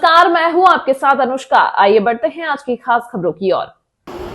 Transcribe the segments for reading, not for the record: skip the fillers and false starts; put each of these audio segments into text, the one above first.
नमस्कार, मैं हूं आपके साथ अनुष्का। आइए बढ़ते हैं आज की खास खबरों की ओर।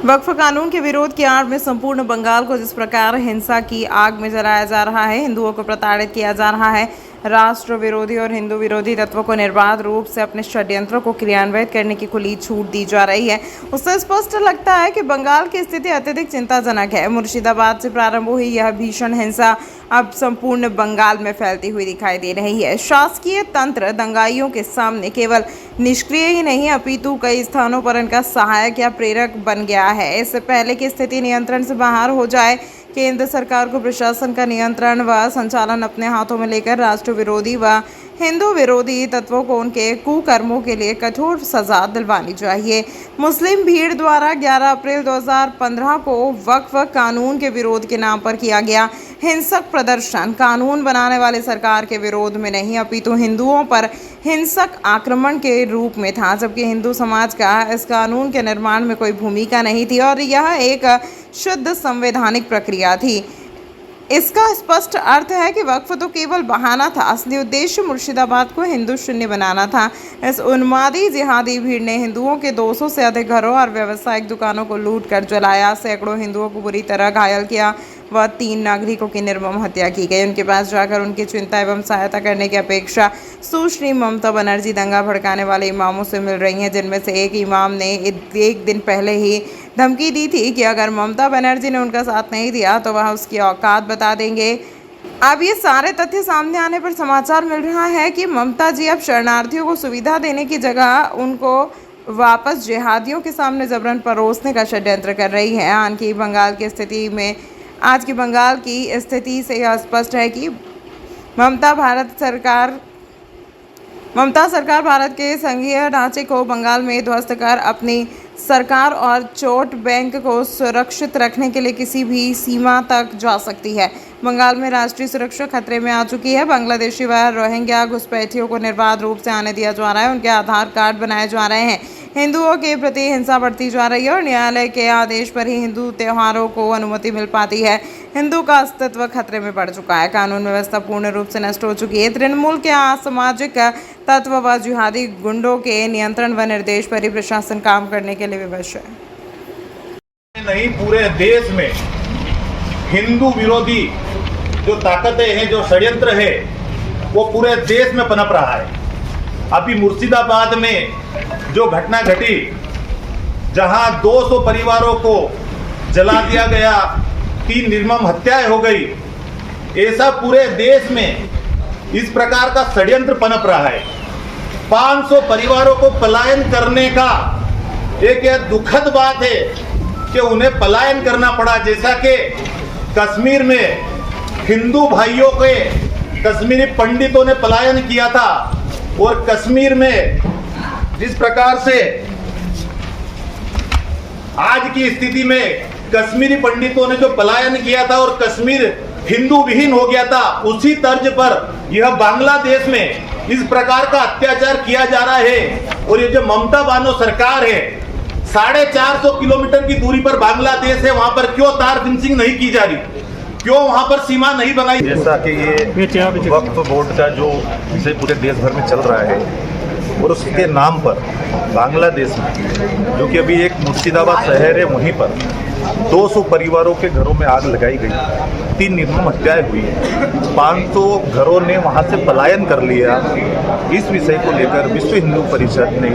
वक्फ कानून के विरोध की आड़ में संपूर्ण बंगाल को जिस प्रकार हिंसा की आग में जलाया जा रहा है, हिंदुओं को प्रताड़ित किया जा रहा है, राष्ट्र विरोधी और हिंदू विरोधी तत्वों को निर्बाध रूप से अपने षड्यंत्रों को क्रियान्वित करने की खुली छूट दी जा रही है, उससे स्पष्ट लगता है कि बंगाल की स्थिति अत्यधिक चिंताजनक है। मुर्शिदाबाद से प्रारंभ हुई यह भीषण हिंसा अब संपूर्ण बंगाल में फैलती हुई दिखाई दे रही है। शासकीय तंत्र दंगाइयों के सामने केवल निष्क्रिय ही नहीं अपितु कई स्थानों पर इनका सहायक या प्रेरक बन गया है। इससे पहले कि स्थिति नियंत्रण से बाहर हो जाए, केंद्र सरकार को प्रशासन का नियंत्रण व संचालन अपने हाथों में लेकर राष्ट्र विरोधी व हिंदू विरोधी तत्वों को उनके कुकर्मों के लिए कठोर सजा दिलवानी चाहिए। मुस्लिम भीड़ द्वारा 11 अप्रैल 2015 को वक्फ कानून के विरोध के नाम पर किया गया हिंसक प्रदर्शन कानून बनाने वाली सरकार के विरोध में नहीं अपितु हिंदुओं पर हिंसक आक्रमण के रूप में था, जबकि हिंदू समाज का इस कानून के निर्माण में कोई भूमिका नहीं थी और यह एक शुद्ध संवैधानिक प्रक्रिया थी। इसका स्पष्ट अर्थ है कि वक्फ तो केवल बहाना था, असली उद्देश्य मुर्शिदाबाद को हिंदू शून्य बनाना था। इस उन्मादी जिहादी भीड़ ने हिंदुओं के 200 से अधिक घरों और व्यावसायिक दुकानों को लूट कर जलाया, सैकड़ों हिंदुओं को बुरी तरह घायल किया व 3 नागरिकों की निर्मम हत्या की गई। उनके पास जाकर उनकी चिंता एवं सहायता करने की अपेक्षा सुश्री ममता बनर्जी दंगा भड़काने वाले इमामों से मिल रही हैं, जिनमें से एक इमाम ने एक दिन पहले ही धमकी दी थी कि अगर ममता बनर्जी ने उनका साथ नहीं दिया तो वह उसकी औकात बता देंगे। अब ये सारे तथ्य सामने आने पर समाचार मिल रहा है कि ममता जी अब शरणार्थियों को सुविधा देने की जगह उनको वापस जिहादियों के सामने जबरन परोसने का षड्यंत्र कर रही है। आज की बंगाल की स्थिति से यह स्पष्ट है कि ममता सरकार भारत के संघीय ढांचे को बंगाल में ध्वस्त कर अपनी सरकार और वोट बैंक को सुरक्षित रखने के लिए किसी भी सीमा तक जा सकती है। बंगाल में राष्ट्रीय सुरक्षा खतरे में आ चुकी है। बांग्लादेशी व रोहिंग्या घुसपैठियों को निर्बाध रूप से आने दिया जा रहा है, उनके आधार कार्ड बनाए जा रहे हैं, हिंदुओं के प्रति हिंसा बढ़ती जा रही है और न्यायालय के आदेश पर ही हिंदू त्योहारों को अनुमति मिल पाती है। हिंदू का अस्तित्व खतरे में पड़ चुका है, कानून व्यवस्था पूर्ण रूप से नष्ट हो चुकी है। तृणमूल के असामाजिक तत्व व जिहादी गुंडों के नियंत्रण व निर्देश पर ही प्रशासन काम करने के लिए विवश है। नहीं, पूरे देश में हिंदू विरोधी जो ताकतें हैं, जो षड्यंत्र है, वो पूरे देश में पनप रहा है। अभी मुर्शिदाबाद में जो घटना घटी, जहां 200 परिवारों को जला दिया गया, 3 निर्मम हत्याएं हो गई, ऐसा पूरे देश में इस प्रकार का षड्यंत्र पनप रहा है। 500 परिवारों को पलायन करने का एक यह दुखद बात है कि उन्हें पलायन करना पड़ा, जैसा कि कश्मीर में हिंदू भाइयों के कश्मीरी पंडितों ने पलायन किया था और कश्मीर में जिस प्रकार से आज की स्थिति में कश्मीरी पंडितों ने जो पलायन किया था और कश्मीर हिंदू विहीन हो गया था, उसी तर्ज पर यह बांग्लादेश में इस प्रकार का अत्याचार किया जा रहा है। और ये जो ममता बानो सरकार है, 450 किलोमीटर की दूरी पर बांग्लादेश है, वहां पर क्यों तार फेंसिंग नहीं की जा रही, क्यों वहां पर सीमा नहीं बनाई? जैसा कि ये वक्फ बोर्ड का जो विषय पूरे देश भर में चल रहा है और उसके नाम पर बांग्लादेश में, जो कि अभी एक मुर्शिदाबाद शहर है, वहीं पर 200 परिवारों के घरों में आग लगाई गई, 3 निर्मम हत्याएं हुई, 500 घरों ने वहां से पलायन कर लिया। इस विषय को लेकर विश्व हिंदू परिषद ने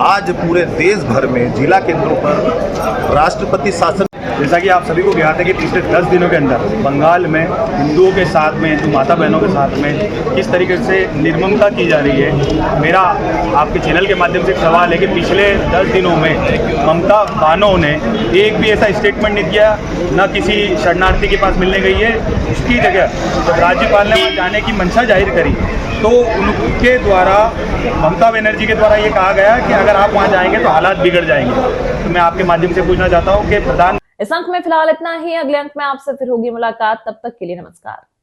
आज पूरे देश भर में जिला केंद्रों पर राष्ट्रपति शासन, जैसा कि आप सभी को ज्ञात है कि पिछले 10 दिनों के अंदर बंगाल में हिंदुओं के साथ में, हिंदू माता बहनों के साथ में किस तरीके से निर्ममता की जा रही है। मेरा आपके चैनल के माध्यम से एक सवाल है कि पिछले 10 दिनों में ममता बानो ने एक भी ऐसा स्टेटमेंट नहीं दिया, न किसी शरणार्थी के पास मिलने गई है। उसकी जगह जब राज्यपाल ने वहाँ जाने की मंशा जाहिर करी तो उनके द्वारा, ममता बनर्जी के द्वारा ये कहा गया कि अगर आप वहाँ जाएंगे तो हालात बिगड़ जाएंगे। तो मैं आपके माध्यम से पूछना चाहता हूँ कि प्रधान इस अंक में फिलहाल इतना ही। अगले अंक में आपसे फिर होगी मुलाकात, तब तक के लिए नमस्कार।